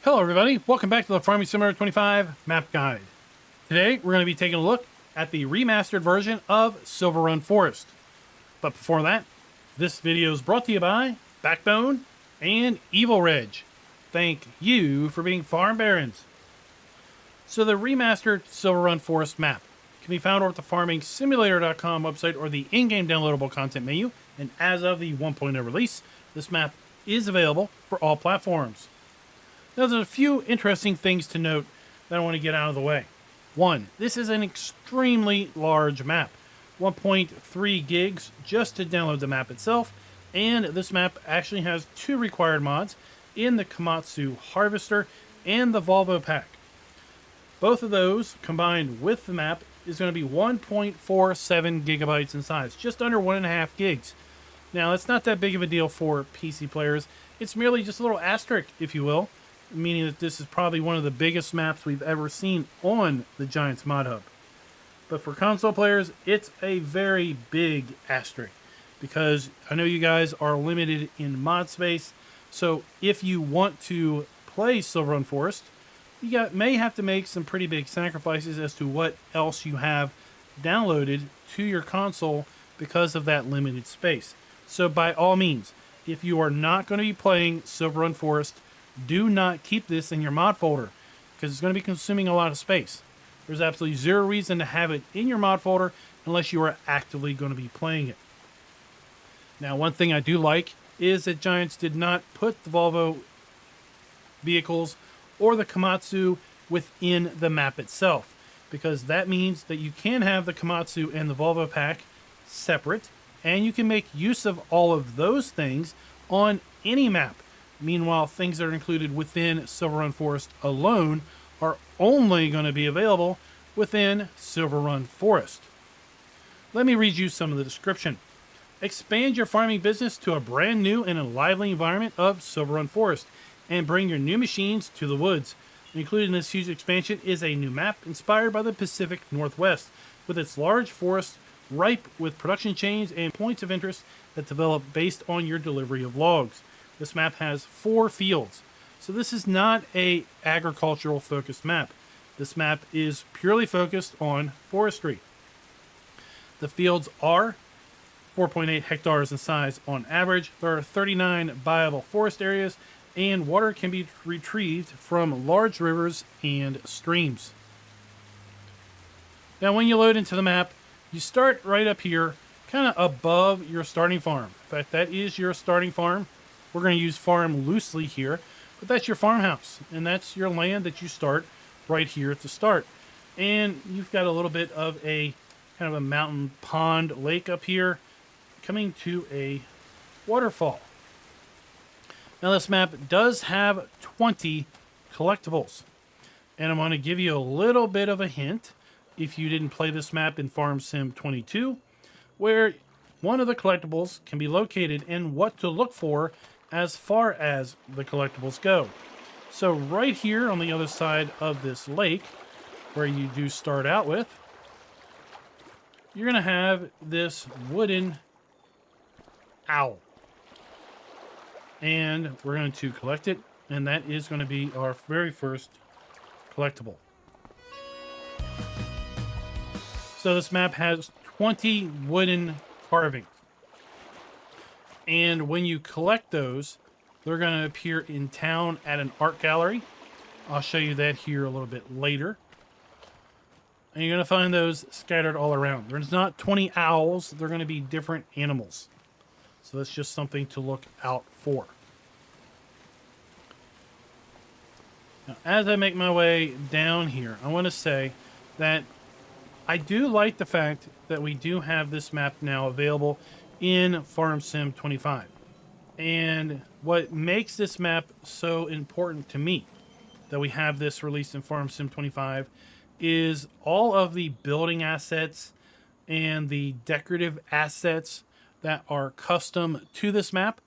Hello everybody, welcome back to the Farming Simulator 25 map guide. Today we're going to be taking a look at the remastered version of Silverrun Forest. But before that, this video is brought to you by Backbone and Evil Reg. Thank you for being farm barons. So the remastered Silverrun Forest map can be found over at the farmingsimulator.com website or the in-game downloadable content menu, and as of the 1.0 release, this map is available for all platforms. Now, there's a few interesting things to note that I want to get out of the way. One, this is an extremely large map, 1.3 gigs just to download the map itself, and this map actually has two required mods in the Komatsu Harvester and the Volvo Pack. Both of those combined with the map is going to be 1.47 gigabytes in size, just under 1.5 gigs. Now, that's not that big of a deal for PC players. It's merely just a little asterisk, if you will, meaning that this is probably one of the biggest maps we've ever seen on the Giants Mod Hub. But for console players, it's a very big asterisk, because I know you guys are limited in mod space, so if you want to play Silverrun Forest, you may have to make some pretty big sacrifices as to what else you have downloaded to your console because of that limited space. So by all means, if you are not going to be playing Silverrun Forest, do not keep this in your mod folder, because it's going to be consuming a lot of space. There's absolutely zero reason to have it in your mod folder unless you are actively going to be playing it. Now, one thing I do like is that Giants did not put the Volvo vehicles or the Komatsu within the map itself, because that means that you can have the Komatsu and the Volvo Pack separate, and you can make use of all of those things on any map. Meanwhile, things that are included within Silverrun Forest alone are only going to be available within Silverrun Forest. Let me read you some of the description. Expand your farming business to a brand new and lively environment of Silverrun Forest, and bring your new machines to the woods. Included in this huge expansion is a new map inspired by the Pacific Northwest, with its large forest ripe with production chains and points of interest that develop based on your delivery of logs. This map has 4 fields, so this is not a agricultural focused map. This map is purely focused on forestry. The fields are 4.8 hectares in size on average. There are 39 viable forest areas, and water can be retrieved from large rivers and streams. Now, when you load into the map, you start right up here, kind of above your starting farm. In fact, that is your starting farm. We're going to use farm loosely here, but that's your farmhouse, and that's your land that you start right here at the start. And you've got a little bit of a kind of a mountain pond lake up here coming to a waterfall. Now, this map does have 20 collectibles, and I'm going to give you a little bit of a hint if you didn't play this map in Farm Sim 22, where one of the collectibles can be located and what to look for as far as the collectibles go. So right here on the other side of this lake, where you do start out with, you're going to have this wooden owl. And we're going to collect it, and that is going to be our very first collectible. So this map has 20 wooden carvings. And when you collect those, they're going to appear in town at an art gallery. I'll show you that here a little bit later. And you're going to find those scattered all around. There's not 20 owls. They're going to be different animals. So that's just something to look out for. Now, as I make my way down here, I want to say that I do like the fact that we do have this map now available in Farm Sim 25. And what makes this map so important to me that we have this released in Farm Sim 25 is all of the building assets and the decorative assets that are custom to this map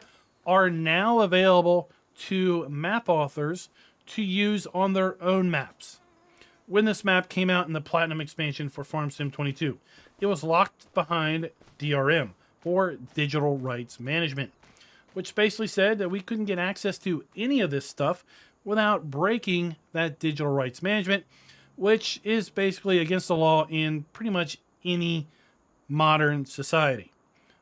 are now available to map authors to use on their own maps. When this map came out in the Platinum expansion for Farm Sim 22, it was locked behind DRM, or Digital Rights Management, which basically said that we couldn't get access to any of this stuff without breaking that digital rights management, which is basically against the law in pretty much any modern society.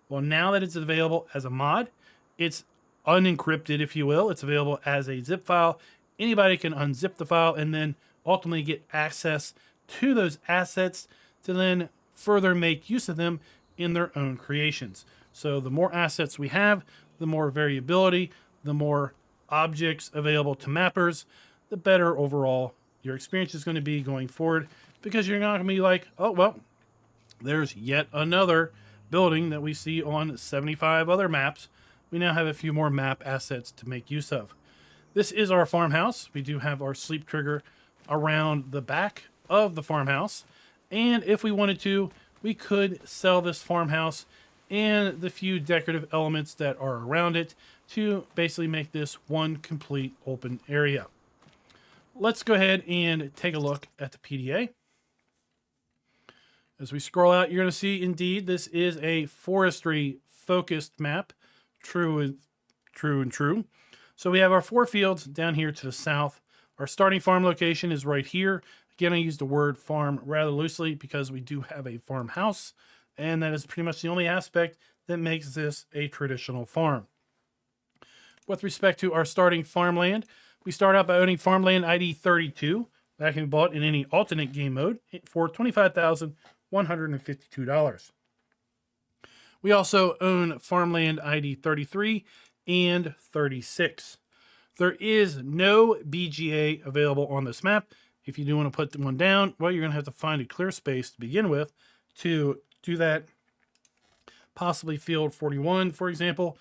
Well, now that it's available as a mod, it's unencrypted, if you will. It's available as a zip file. Anybody can unzip the file and then ultimately get access to those assets to then further make use of them in their own creations. So the more assets we have, the more variability, the more objects available to mappers, the better overall your experience is going to be going forward, because you're not going to be like, oh, well, there's yet another building that we see on 75 other maps. We now have a few more map assets to make use of. This is our farmhouse. We do have our sleep trigger around the back of the farmhouse. And if we wanted to, we could sell this farmhouse and the few decorative elements that are around it to basically make this one complete open area. Let's go ahead and take a look at the PDA. As we scroll out, you're going to see, indeed, this is a forestry focused map. True and true. So we have our 4 fields down here to the south. Our starting farm location is right here. Again, I use the word farm rather loosely because we do have a farmhouse, and that is pretty much the only aspect that makes this a traditional farm. With respect to our starting farmland, we start out by owning farmland ID 32. That can be bought in any alternate game mode for $25,152. We also own farmland ID 33 and 36. There is no BGA available on this map. If you do want to put one down, well, you're going to have to find a clear space to begin with to do that. Possibly field 41, for example.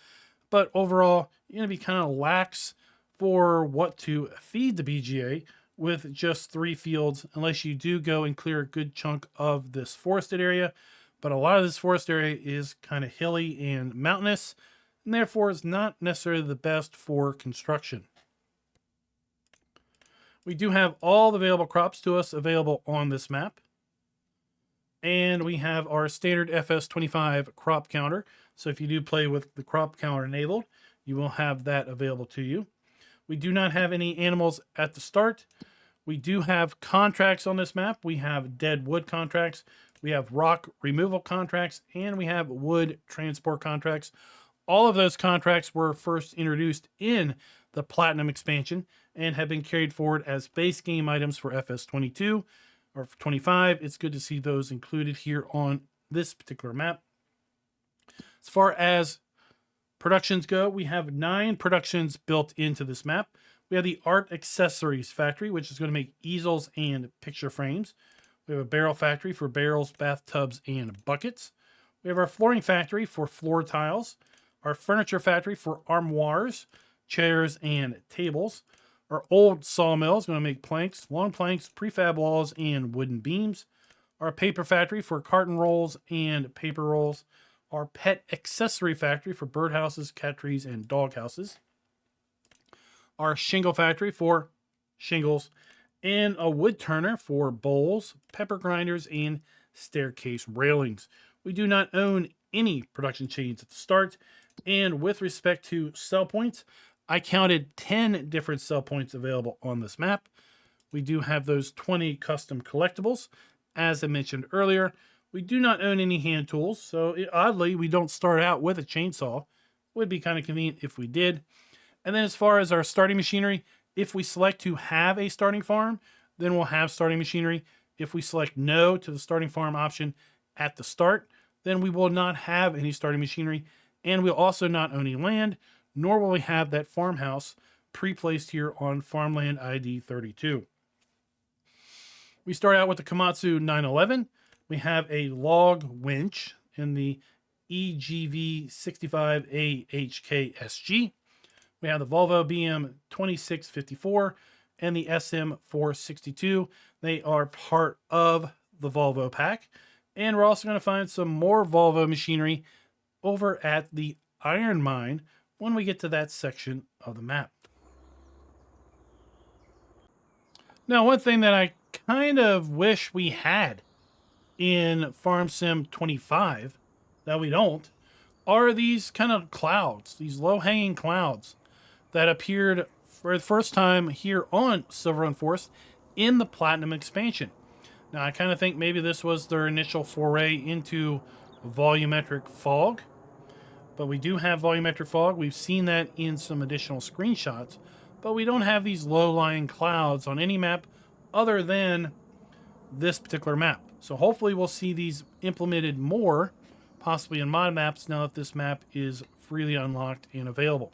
But overall, you're going to be kind of lax for what to feed the BGA with just 3 fields, unless you do go and clear a good chunk of this forested area. But a lot of this forest area is kind of hilly and mountainous, and therefore is not necessarily the best for construction. We do have all the available crops to us available on this map. And we have our standard FS25 crop counter. So if you do play with the crop counter enabled, you will have that available to you. We do not have any animals at the start. We do have contracts on this map. We have dead wood contracts. We have rock removal contracts, and we have wood transport contracts. All of those contracts were first introduced in the Platinum expansion and have been carried forward as base game items for FS22 or 25. It's good to see those included here on this particular map. As far as productions go, we have 9 productions built into this map. We have the Art Accessories Factory, which is going to make easels and picture frames. We have a barrel factory for barrels, bathtubs, and buckets. We have our flooring factory for floor tiles. Our furniture factory for armoires, chairs, and tables. Our old sawmill is going to make planks, long planks, prefab walls, and wooden beams. Our paper factory for carton rolls and paper rolls. Our pet accessory factory for birdhouses, cat trees, and dog houses. Our shingle factory for shingles, and a wood turner for bowls, pepper grinders, and staircase railings. We do not own any production chains at the start. And with respect to sell points, I counted 10 different sell points available on this map. We do have those 20 custom collectibles. As I mentioned earlier, we do not own any hand tools, so oddly, we don't start out with a chainsaw. Would be kind of convenient if we did. And then as far as our starting machinery, if we select to have a starting farm, then we'll have starting machinery. If we select no to the starting farm option at the start, then we will not have any starting machinery, and we'll also not own any land, nor will we have that farmhouse pre-placed here on farmland ID 32. We start out with the Komatsu 911. We have a log winch in the EGV 65AHKSG. We have the Volvo BM 2654 and the SM 462. They are part of the Volvo pack. And we're also going to find some more Volvo machinery over at the iron mine when we get to that section of the map. Now, one thing that I kind of wish we had in Farm Sim 25 that we don't are these kind of clouds, these low-hanging clouds that appeared for the first time here on Silverrun Forest in the Platinum expansion. Now, I kind of think maybe this was their initial foray into volumetric fog, but we do have volumetric fog. We've seen that in some additional screenshots, but we don't have these low-lying clouds on any map other than this particular map. So hopefully we'll see these implemented more, possibly in mod maps, now that this map is freely unlocked and available.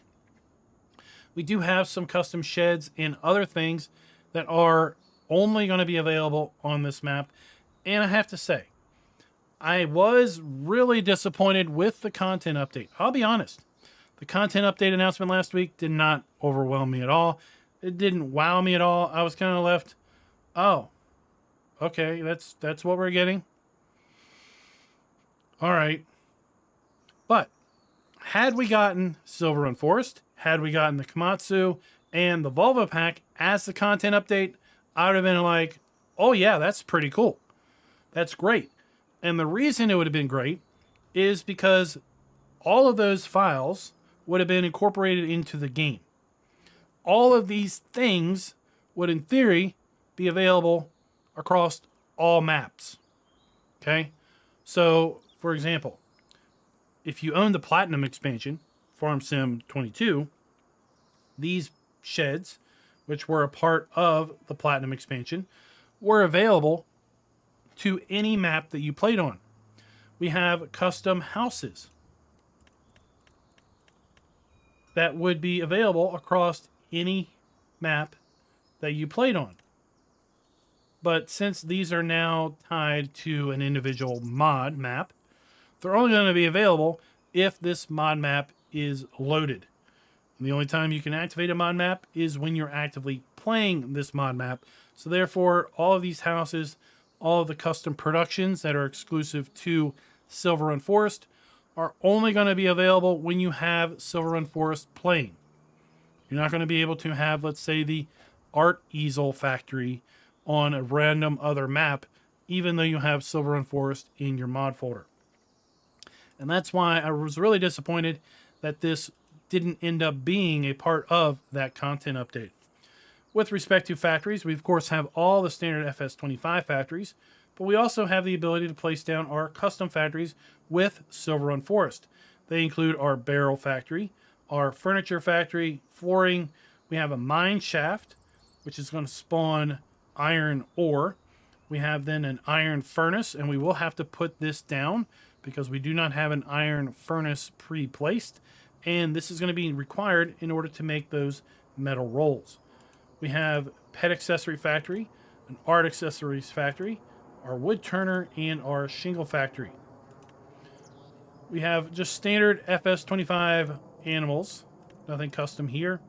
We do have some custom sheds and other things that are only going to be available on this map. And I have to say, I was really disappointed with the content update. I'll be honest. The content update announcement last week did not overwhelm me at all. It didn't wow me at all. I was kind of left, oh, okay, that's what we're getting. All right. But had we gotten Silverrun Forest, had we gotten the Komatsu and the Volvo pack as the content update, I would have been like, oh yeah, that's pretty cool. That's great. And the reason it would have been great is because all of those files would have been incorporated into the game. All of these things would, in theory, be available across all maps. Okay? So, for example, if you own the Platinum expansion, Farm Sim 22, these sheds, which were a part of the Platinum expansion, were available to any map that you played on. We have custom houses that would be available across any map that you played on. But since these are now tied to an individual mod map, they're only going to be available if this mod map is loaded. And the only time you can activate a mod map is when you're actively playing this mod map. So therefore, all of these houses, all of the custom productions that are exclusive to Silverrun Forest are only going to be available when you have Silverrun Forest playing. You're not going to be able to have, let's say, the art easel factory on a random other map, even though you have Silverrun Forest in your mod folder. And that's why I was really disappointed that this didn't end up being a part of that content update. With respect to factories, we of course have all the standard FS25 factories, but we also have the ability to place down our custom factories with Silverrun Forest. They include our barrel factory, our furniture factory, flooring. We have a mine shaft, which is going to spawn iron ore. We have then an iron furnace, and we will have to put this down because we do not have an iron furnace pre-placed, and this is going to be required in order to make those metal rolls. We have pet accessory factory, an art accessories factory, our wood turner, and our shingle factory. We have just standard FS25 animals, nothing custom here,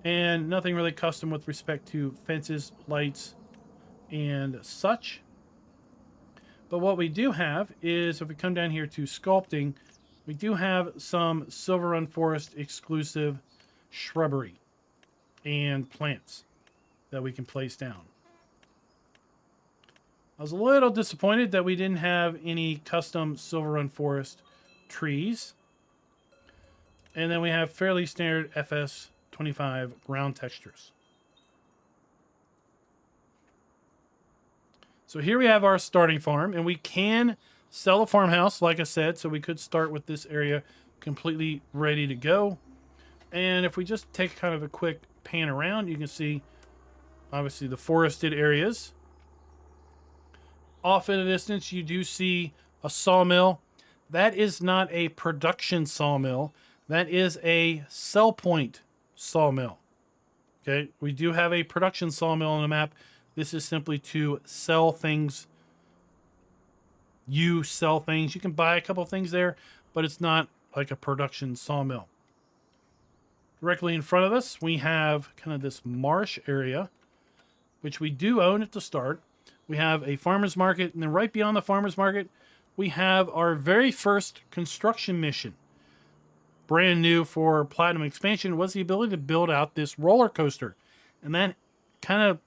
and nothing really custom with respect to fences, lights, and such. But what we do have is, if we come down here to sculpting, we do have some Silverrun Forest exclusive shrubbery and plants that we can place down. I was a little disappointed that we didn't have any custom Silverrun Forest trees. And then we have fairly standard FS25 ground textures. So here we have our starting farm, and we can sell a farmhouse, like I said, so we could start with this area completely ready to go. And if we just take kind of a quick pan around, you can see obviously the forested areas. Off in the distance, you do see a sawmill. That is not a production sawmill. That is a sell point sawmill. Okay, we do have a production sawmill on the map. This is simply to sell things. You sell things. You can buy a couple things there, but it's not like a production sawmill. Directly in front of us, we have kind of this marsh area, which we do own at the start. We have a farmer's market, and then right beyond the farmer's market, we have our very first construction mission. Brand new for Platinum expansion was the ability to build out this roller coaster. And that kind of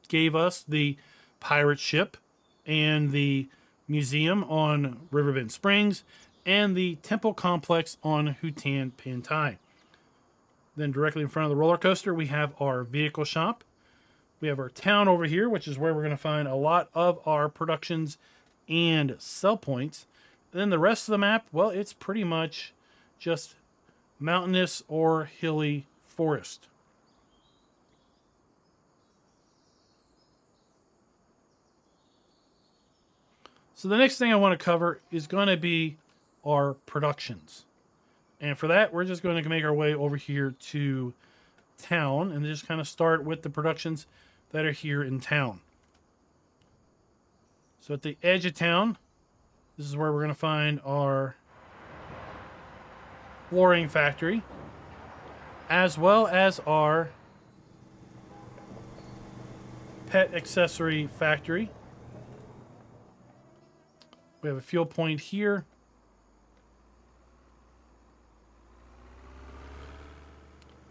gave us the pirate ship and the museum on Riverbend Springs and the temple complex on Hutan Pantai. Then directly in front of the roller coaster, we have our vehicle shop. We have our town over here, which is where we're going to find a lot of our productions and sell points. And then the rest of the map, well, it's pretty much just mountainous or hilly forest. So the next thing I want to cover is going to be our productions. And for that, we're just going to make our way over here to town and just kind of start with the productions that are here in town. So at the edge of town, this is where we're going to find our flooring factory, as well as our pet accessory factory. We have a fuel point here.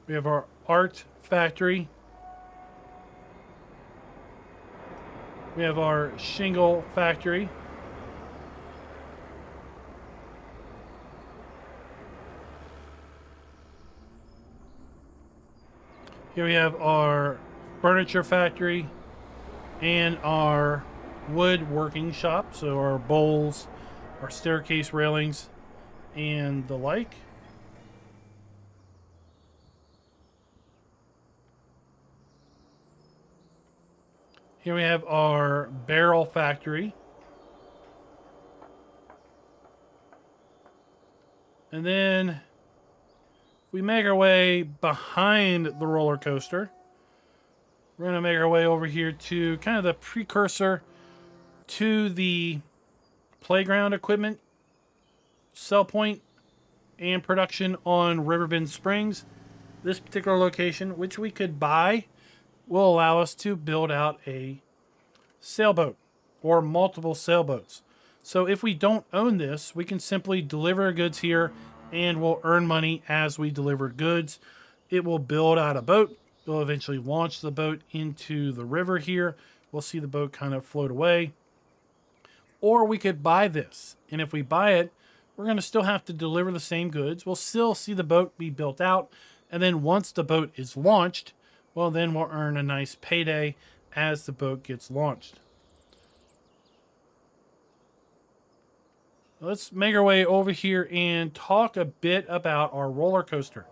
We have our art factory. We have our shingle factory. Here we have our furniture factory and our woodworking shop. So our bowls, our staircase railings, and the like. Here we have our barrel factory. And then we make our way behind the roller coaster. We're going to make our way over here to kind of the precursor to the playground equipment sell point and production on Riverbend Springs. This particular location, which we could buy, will allow us to build out a sailboat or multiple sailboats. So if we don't own this, we can simply deliver goods here and we'll earn money as we deliver goods. It will build out a boat. It'll eventually launch the boat into the river here. We'll see the boat kind of float away. Or we could buy this. And if we buy it, we're going to still have to deliver the same goods. We'll still see the boat be built out. And then once the boat is launched, well, then we'll earn a nice payday as the boat gets launched. Let's make our way over here and talk a bit about our roller coaster.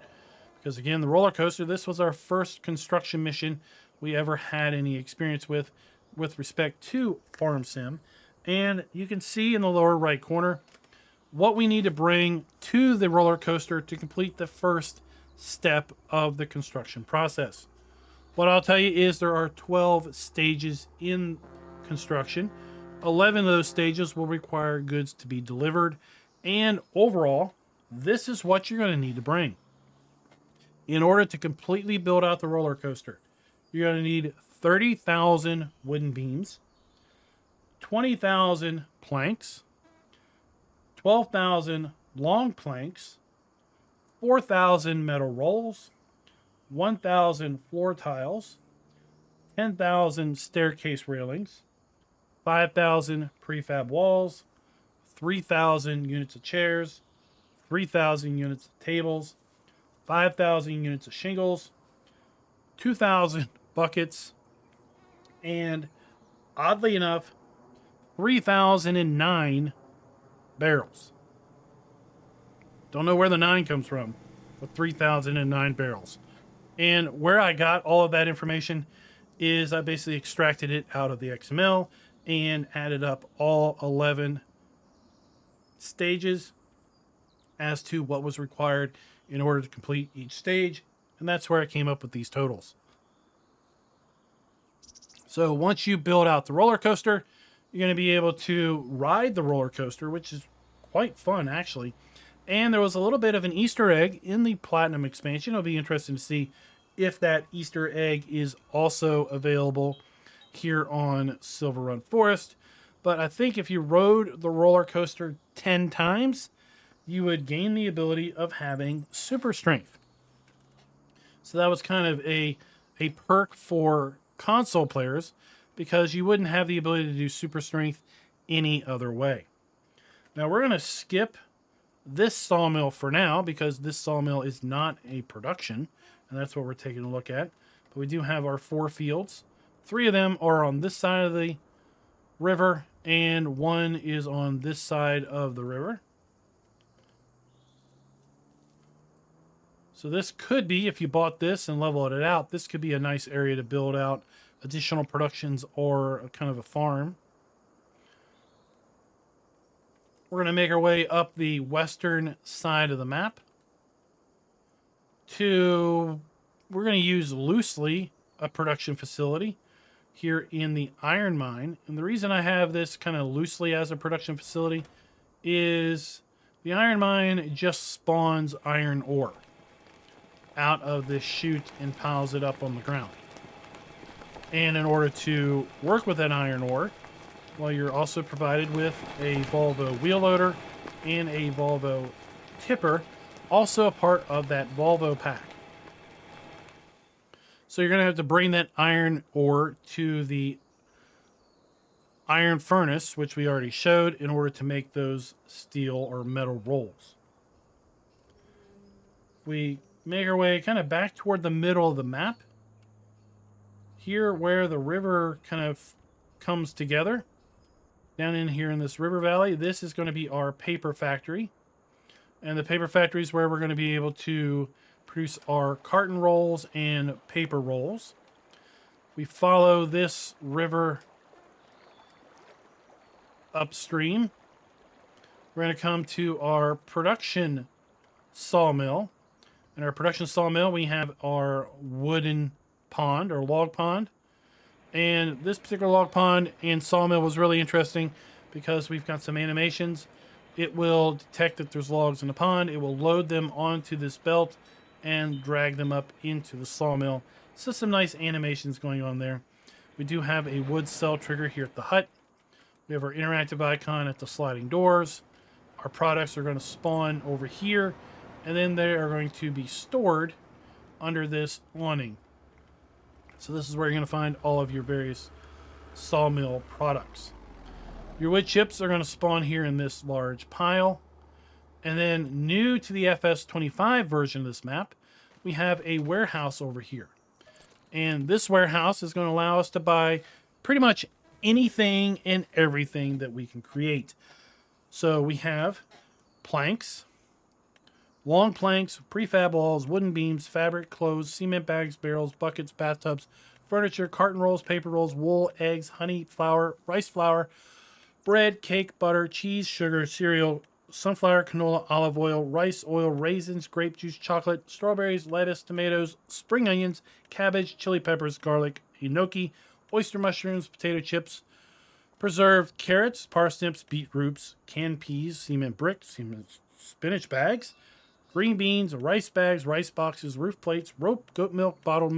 Because again, the roller coaster, this was our first construction mission we ever had any experience with respect to Farm Sim. And you can see in the lower right corner what we need to bring to the roller coaster to complete the first step of the construction process. What I'll tell you is there are 12 stages in construction. 11 of those stages will require goods to be delivered. And overall, this is what you're going to need to bring. In order to completely build out the roller coaster, you're going to need 30,000 wooden beams, 20,000 planks, 12,000 long planks, 4,000 metal rolls, 1,000 floor tiles, 10,000 staircase railings, 5,000 prefab walls, 3,000 units of chairs, 3,000 units of tables, 5,000 units of shingles, 2,000 buckets, and oddly enough, 3,009 barrels. Don't know where the 9 comes from, but 3,009 barrels. And where I got all of that information is I basically extracted it out of the XML and added up all 11 stages as to what was required in order to complete each stage. And that's where I came up with these totals. So once you build out the roller coaster, you're going to be able to ride the roller coaster, which is quite fun, actually. And there was a little bit of an Easter egg in the Platinum expansion. It'll be interesting to see if that Easter egg is also available here on Silverrun Forest. But I think if you rode the roller coaster 10 times, you would gain the ability of having super strength. So that was kind of a perk for console players because you wouldn't have the ability to do super strength any other way. Now we're going to skip this sawmill for now, because this sawmill is not a production, and that's what we're taking a look at. But we do have our 4 fields. 3 of them are on this side of the river, and 1 is on this side of the river. So this could be, if you bought this and leveled it out, this could be a nice area to build out additional productions or a kind of a farm. We're going to make our way up the western side of the map to, we're going to use loosely a production facility here in the iron mine. And the reason I have this kind of loosely as a production facility is the iron mine just spawns iron ore out of this chute and piles it up on the ground. And in order to work with that iron ore, well, you're also provided with a Volvo wheel loader and a Volvo tipper, also a part of that Volvo pack. So you're going to have to bring that iron ore to the iron furnace, which we already showed, in order to make those steel or metal rolls. We make our way kind of back toward the middle of the map. Here where the river kind of comes together, down in here in this river valley, this is going to be our paper factory. And the paper factory is where we're going to be able to produce our carton rolls and paper rolls. We follow this river upstream. We're going to come to our production sawmill. In our production sawmill, we have our wooden pond or log pond. And this particular log pond and sawmill was really interesting because we've got some animations. It will detect that there's logs in the pond. It will load them onto this belt and drag them up into the sawmill. So some nice animations going on there. We do have a wood cell trigger here at the hut. We have our interactive icon at the sliding doors. Our products are going to spawn over here, and then they are going to be stored under this awning. So this is where you're going to find all of your various sawmill products. Your wood chips are going to spawn here in this large pile. And then new to the FS25 version of this map, we have a warehouse over here. And this warehouse is going to allow us to buy pretty much anything and everything that we can create. So we have planks, long planks, prefab walls, wooden beams, fabric, clothes, cement bags, barrels, buckets, bathtubs, furniture, carton rolls, paper rolls, wool, eggs, honey, flour, rice flour, bread, cake, butter, cheese, sugar, cereal, sunflower, canola, olive oil, rice oil, raisins, grape juice, chocolate, strawberries, lettuce, tomatoes, spring onions, cabbage, chili peppers, garlic, enoki, oyster mushrooms, potato chips, preserved carrots, parsnips, beetroots, canned peas, cement bricks, cement spinach bags, green beans, rice bags, rice boxes, roof plates, rope, goat milk, bottled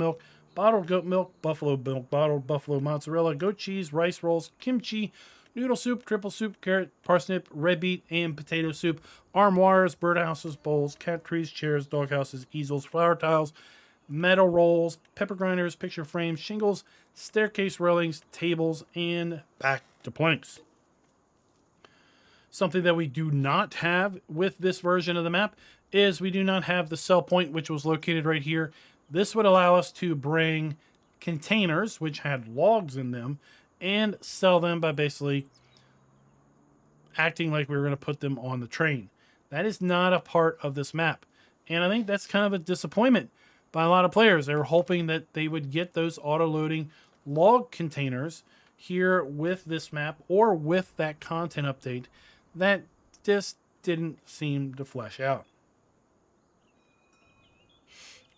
goat milk, buffalo milk, bottled buffalo mozzarella, goat cheese, rice rolls, kimchi, noodle soup, triple soup, carrot, parsnip, red beet, and potato soup, armoires, birdhouses, bowls, cat trees, chairs, doghouses, easels, flower tiles, metal rolls, pepper grinders, picture frames, shingles, staircase railings, tables, and back to planks. Something that we do not have with this version of the map is we do not have the sell point, which was located right here. This would allow us to bring containers, which had logs in them, and sell them by basically acting like we were going to put them on the train. That is not a part of this map. And I think that's kind of a disappointment by a lot of players. They were hoping that they would get those auto-loading log containers here with this map or with that content update. That just didn't seem to flesh out.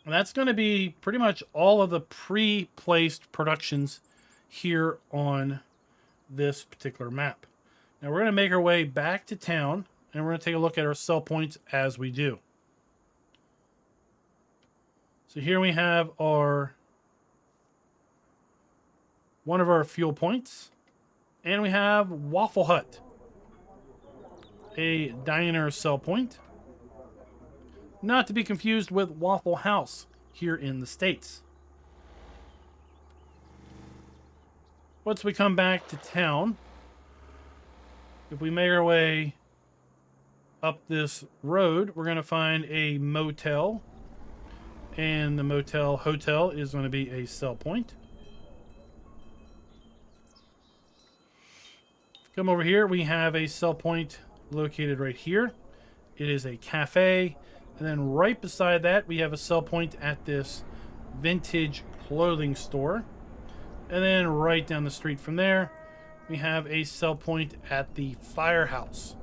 And that's going to be pretty much all of the pre-placed productions here on this particular map. Now we're going to make our way back to town, and we're going to take a look at our sell points as we do. So here we have one of our fuel points, and we have Waffle Hut, a diner sell point, not to be confused with Waffle House here in the States. Once we come back to town, if we make our way up this road, we're going to find a motel. And the motel hotel is going to be a sell point. Come over here, we have a sell point located right here. It is a cafe. And then right beside that, we have a sell point at this vintage clothing store. And then right down the street from there, we have a sell point at the firehouse.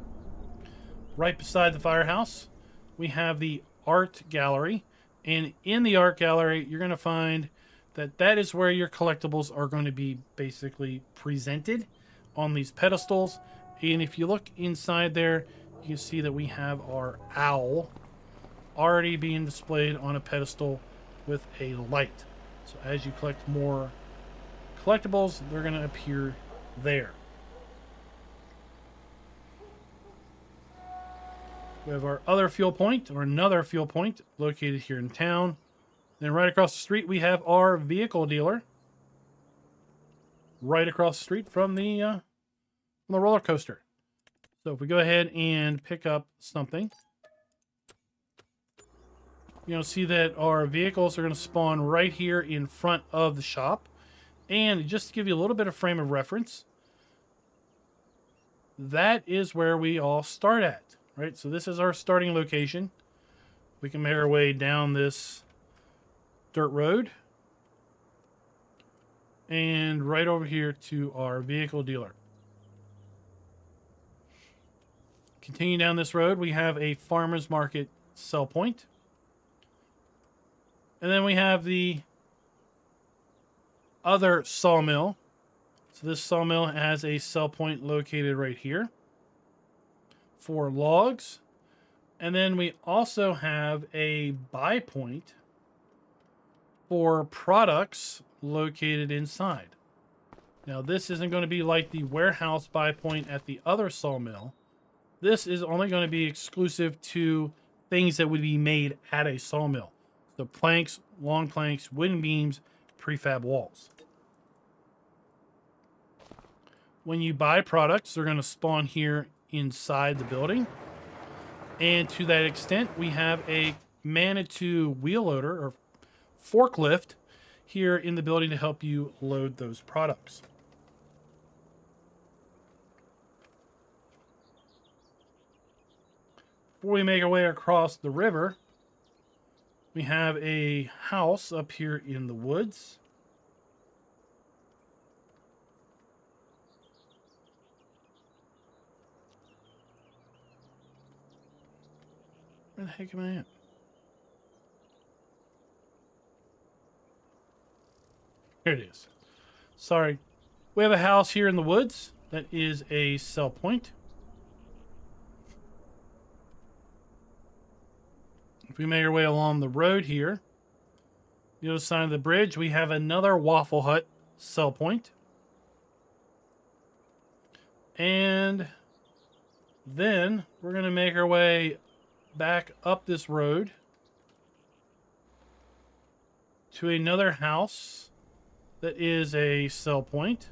Right beside the firehouse, we have the art gallery. And in the art gallery, you're going to find that that is where your collectibles are going to be basically presented on these pedestals. And if you look inside there, you can see that we have our owl already being displayed on a pedestal with a light. So as you collect more collectibles, they're going to appear there. We have our other fuel point, or another fuel point, located here in town. Then right across the street, we have our vehicle dealer. Right across the street from the roller coaster. So if we go ahead and pick up something, you'll see that our vehicles are going to spawn right here in front of the shop. And just to give you a little bit of frame of reference, that is where we all start at. Right, so this is our starting location. We can make our way down this dirt road and right over here to our vehicle dealer. Continue down this road, we have a farmer's market sell point. And then we have the other sawmill. So this sawmill has a sell point located right here for logs. And then we also have a buy point for products located inside. Now this isn't going to be like the warehouse buy point at the other sawmill. This is only going to be exclusive to things that would be made at a sawmill. So planks, long planks, wooden beams, prefab walls. When you buy products, they're going to spawn here inside the building. And to that extent, we have a Manitou wheel loader or forklift here in the building to help you load those products. Before we make our way across the river, we have a house up here in the woods. Where the heck am I at? Here it is. Sorry. We have a house here in the woods that is a sell point. If we make our way along the road here, the other side of the bridge, we have another Waffle Hut sell point. And then we're going to make our way back up this road to another house that is a sell point.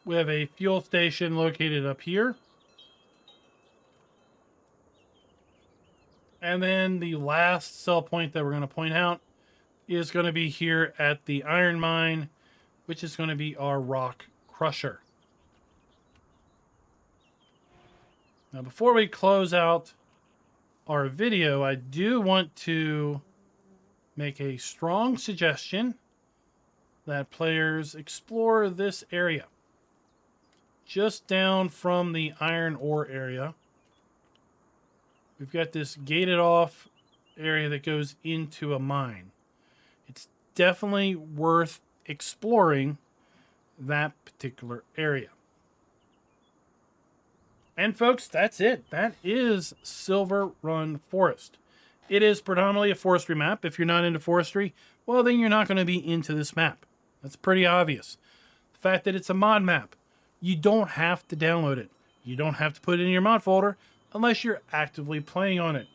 We have a fuel station located up here. And then the last sell point that we're going to point out is going to be here at the iron mine, which is going to be our rock crusher. Now, before we close out our video, I do want to make a strong suggestion that players explore this area. Just down from the iron ore area, we've got this gated off area that goes into a mine. It's definitely worth exploring that particular area. And folks, that's it. That is Silverrun Forest. It is predominantly a forestry map. If you're not into forestry, well, then you're not going to be into this map. That's pretty obvious. The fact that it's a mod map You don't have to download it. You don't have to put it in your mod folder unless you're actively playing on it.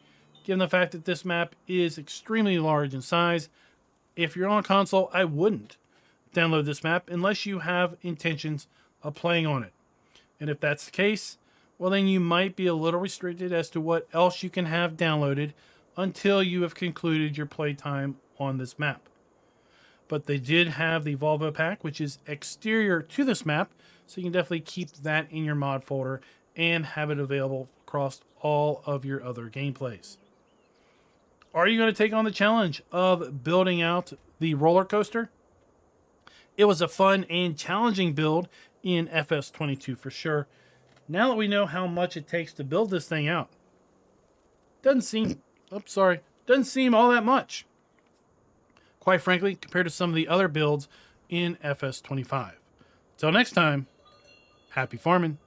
Given the fact that this map is extremely large in size, if you're on console, I wouldn't download this map unless you have intentions of playing on it. And if that's the case, well, then you might be a little restricted as to what else you can have downloaded until you have concluded your playtime on this map. But they did have the Volvo pack, which is exterior to this map, so you can definitely keep that in your mod folder and have it available across all of your other gameplays. Are you going to take on the challenge of building out the roller coaster? It was a fun and challenging build in FS22 for sure. Now that we know how much it takes to build this thing out, doesn't seem all that much. Quite frankly, compared to some of the other builds in FS25. Till next time, happy farming.